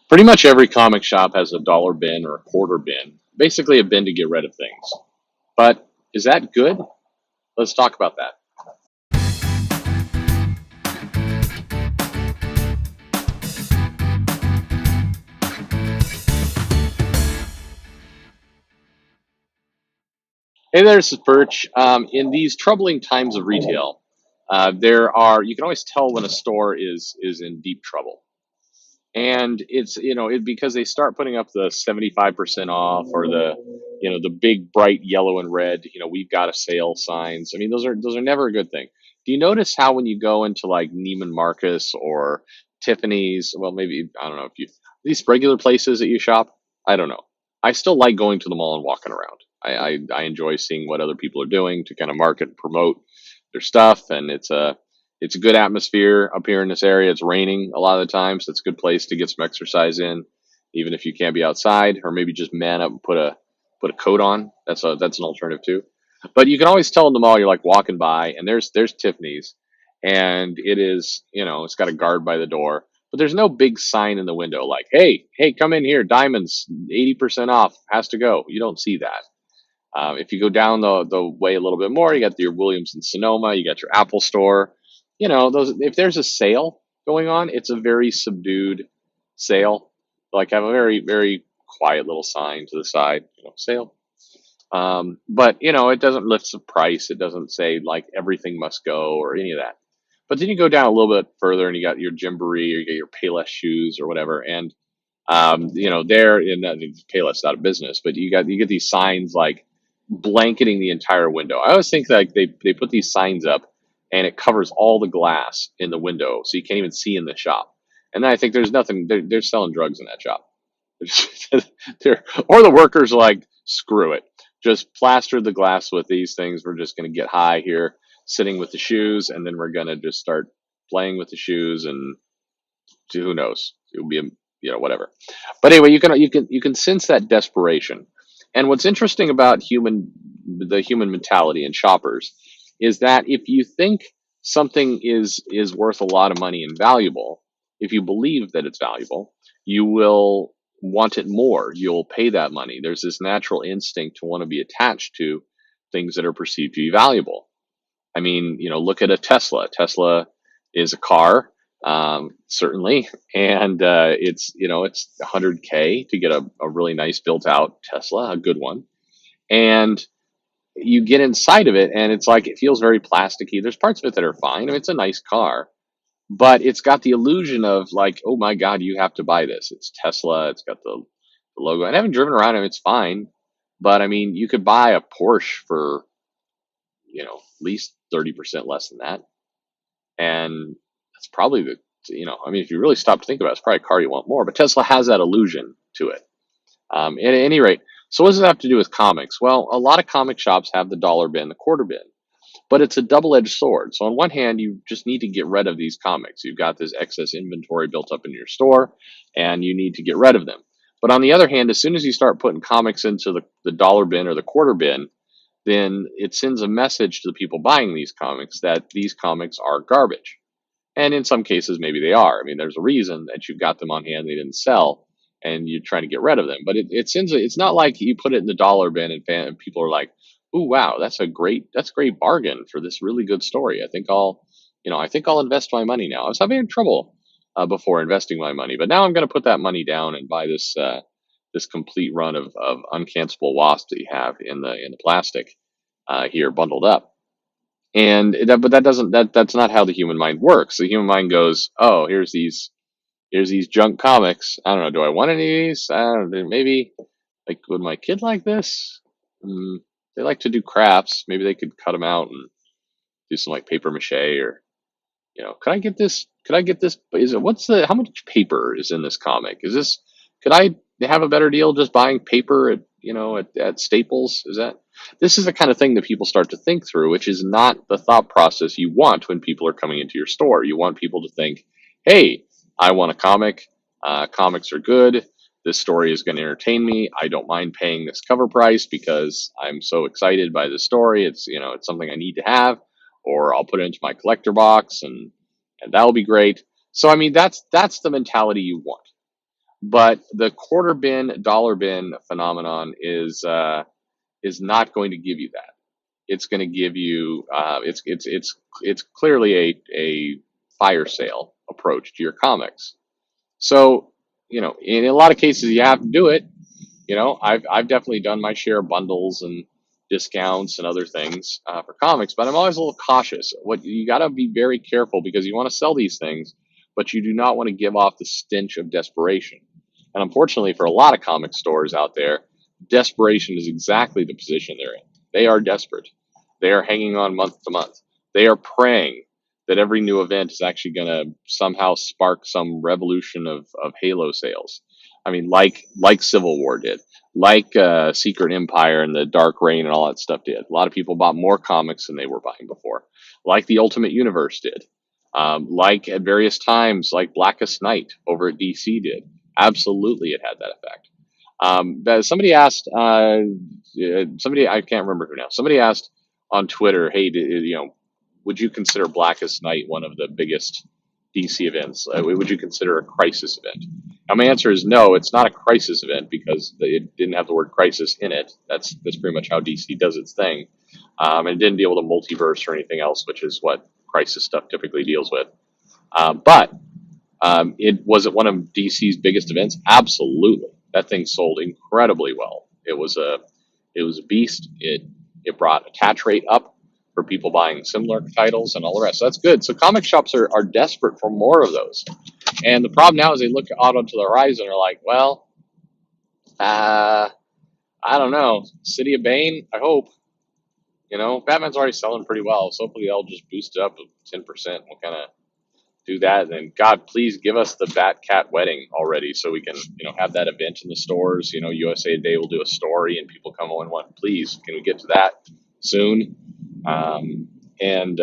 Pretty much every comic shop has a dollar bin or a quarter bin, basically a bin to get rid of things. But is that good? Let's talk about that. Hey there, this is Perch. In these troubling times of retail, you can always tell when a store is in deep trouble. And it's because they start putting up the 75% off, or the big bright yellow and red, we've got a sale signs. I mean, those are never a good thing. Do you notice how when you go into like Neiman Marcus or Tiffany's, well, maybe, I don't know, if you these regular places that you shop, I don't know, I still like going to the mall and walking around. I enjoy seeing what other people are doing to kind of market and promote their stuff, and it's a good atmosphere up here in this area. It's raining a lot of the time, so it's a good place to get some exercise in, even if you can't be outside, or maybe just man up and put a coat on. That's an alternative too. But you can always tell in the mall, you're like walking by, and there's Tiffany's, and it's got a guard by the door, but there's no big sign in the window like, hey, come in here, diamonds 80% off, has to go. You don't see that. If you go down the way a little bit more, you got your Williams and Sonoma, you got your Apple store. Those, if there's a sale going on, it's a very subdued sale. Like, have a very, very quiet little sign to the side, sale. But it doesn't lift the price. It doesn't say like everything must go or any of that. But then you go down a little bit further and you got your Gymboree, or you got your Payless shoes or whatever. And there in that, Payless not a business, but you get these signs like blanketing the entire window. I always think that they put these signs up and it covers all the glass in the window, so you can't even see in the shop. And then I think there's nothing. They're selling drugs in that shop. Or the workers are like, screw it, just plaster the glass with these things. We're just going to get high here, sitting with the shoes, and then we're going to just start playing with the shoes, and who knows? It'll be whatever. But anyway, you can sense that desperation. And what's interesting about the human mentality and shoppers is that if you think something is worth a lot of money and valuable, if you believe that it's valuable, you will want it more. You'll pay that money. There's this natural instinct to want to be attached to things that are perceived to be valuable. I mean, look at a Tesla. Tesla is a car, certainly, and it's 100K to get a really nice built out Tesla, a good one, and you get inside of it, and it's like it feels very plasticky. There's parts of it that are fine. I mean, it's a nice car, but it's got the illusion of like, oh my God, you have to buy this. It's Tesla. It's got the logo. And I haven't driven around it. It's fine, but I mean, you could buy a Porsche for at least 30% less than that, and that's probably I mean, if you really stop to think about it, it's probably a car you want more, but Tesla has that illusion to it. At any rate, so what does it have to do with comics? Well, a lot of comic shops have the dollar bin, the quarter bin, but it's a double-edged sword. So on one hand, you just need to get rid of these comics. You've got this excess inventory built up in your store, and you need to get rid of them. But on the other hand, as soon as you start putting comics into the dollar bin or the quarter bin, then it sends a message to the people buying these comics that these comics are garbage. And in some cases, maybe they are. I mean, there's a reason that you've got them on hand, they didn't sell, and you're trying to get rid of them. But it sends it's not like you put it in the dollar bin and people are like, "Ooh, wow, that's a great bargain for this really good story. I think I'll invest my money now." I was having trouble before investing my money, but now I'm going to put that money down and buy this complete run of uncancelable wasp that you have in the plastic here bundled up. But that's not how the human mind works. The human mind goes, oh, here's these junk comics. I don't know. Do I want any of these? I don't know. Maybe, like, would my kid like this? They like to do crafts. Maybe they could cut them out and do some like paper mache, or could I get this? Could I get this? How much paper is in this comic? Could I have a better deal just buying paper at Staples? This is the kind of thing that people start to think through, which is not the thought process you want when people are coming into your store. You want people to think, hey, I want a comic. Comics are good. This story is going to entertain me. I don't mind paying this cover price because I'm so excited by the story. It's something I need to have, or I'll put it into my collector box, and that'll be great. So I mean, that's the mentality you want. But the quarter bin, dollar bin phenomenon is not going to give you that. It's going to give you it's clearly a fire sale approach to your comics. So, in a lot of cases you have to do it. I've definitely done my share of bundles and discounts and other things for comics, but I'm always a little cautious. What you got to be very careful because you want to sell these things, but you do not want to give off the stench of desperation. And unfortunately, for a lot of comic stores out there, desperation is exactly the position they're in. They are desperate. They are hanging on month to month. They are praying that every new event is actually going to somehow spark some revolution of Halo sales. I mean, like Civil War did, like Secret Empire and the Dark Reign and all that stuff did. A lot of people bought more comics than they were buying before, like the Ultimate Universe did, like at various times, like Blackest Night over at DC did. Absolutely, it had that effect. Somebody asked, somebody I can't remember who now. Somebody asked on Twitter, "Hey, would you consider Blackest Night one of the biggest DC events? Would you consider a crisis event?" Now, my answer is no. It's not a crisis event because it didn't have the word crisis in it. That's pretty much how DC does its thing, and it didn't deal with a multiverse or anything else, which is what crisis stuff typically deals with. But it was it one of DC's biggest events? Absolutely. That thing sold incredibly well. It was a beast. It brought attach rate up for people buying similar titles and all the rest. So that's good. So comic shops are desperate for more of those. And the problem now is they look out onto the horizon and are like, well, I don't know. City of Bane, I hope. Batman's already selling pretty well, so hopefully they'll just boost it up 10%. We'll kind of do that, and then God, please give us the Bat Cat wedding already, so we can have that event in the stores. USA Today will do a story, and people come on one. Please, can we get to that soon? And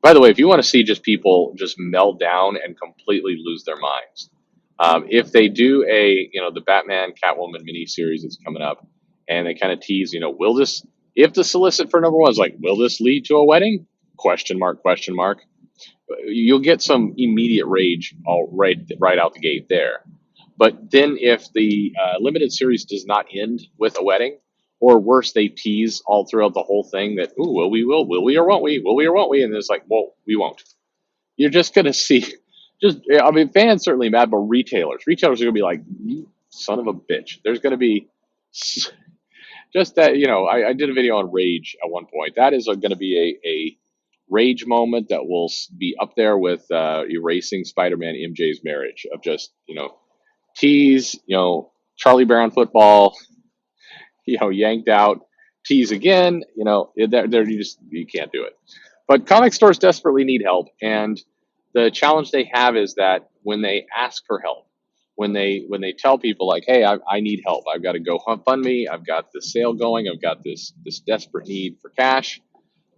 by the way, if you want to see just people just melt down and completely lose their minds, if they do the Batman Catwoman miniseries that's coming up, and they kind of tease, will this, if the solicit for number one is like, will this lead to a wedding? Question mark, question mark. You'll get some immediate rage right out the gate there. But then if the limited series does not end with a wedding, or worse, they tease all throughout the whole thing that, ooh, will we or won't we, will we or won't we? And it's like, well, we won't. You're just going to see, fans certainly mad, but retailers are going to be like, you son of a bitch. There's going to be just that, I did a video on rage at one point. That is going to be a rage moment that will be up there with erasing Spider-Man MJ's marriage of just, tease, Charlie Brown football, yanked out, tease again, you can't do it. But comic stores desperately need help, and the challenge they have is that when they ask for help, when they tell people like, hey, I need help, I've got to go fund me, I've got this sale going, I've got this desperate need for cash,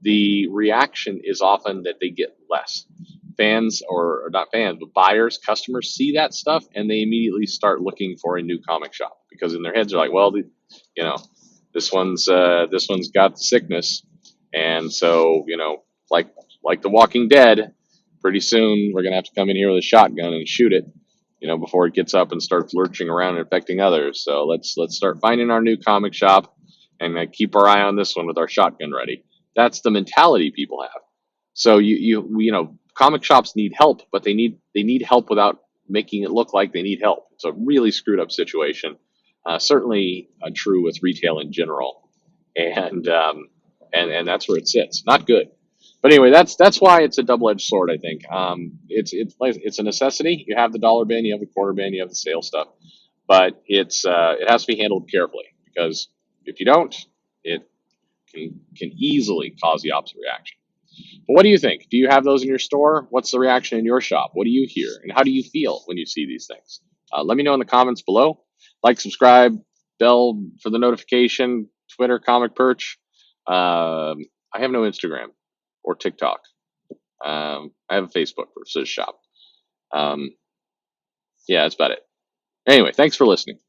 the reaction is often that they get less. Fans, or not fans, but buyers, customers see that stuff and they immediately start looking for a new comic shop because in their heads they're like, well, this one's got the sickness, and so like The Walking Dead, pretty soon we're gonna have to come in here with a shotgun and shoot it, before it gets up and starts lurching around and infecting others. So let's start finding our new comic shop and keep our eye on this one with our shotgun ready. That's the mentality people have. So comic shops need help, but they need help without making it look like they need help. It's a really screwed up situation. Certainly true with retail in general, and that's where it sits. Not good. But anyway, that's why it's a double-edged sword. I think it's a necessity. You have the dollar bin, you have the quarter bin, you have the sale stuff, but it has to be handled carefully because if you don't, it can easily cause the opposite reaction. But what do you think? Do you have those in your store? What's the reaction in your shop? What do you hear? And how do you feel when you see these things? Let me know in the comments below. Like, subscribe, bell for the notification, Twitter, Comic Perch. I have no Instagram or TikTok. I have a Facebook that says shop. Yeah, that's about it. Anyway, thanks for listening.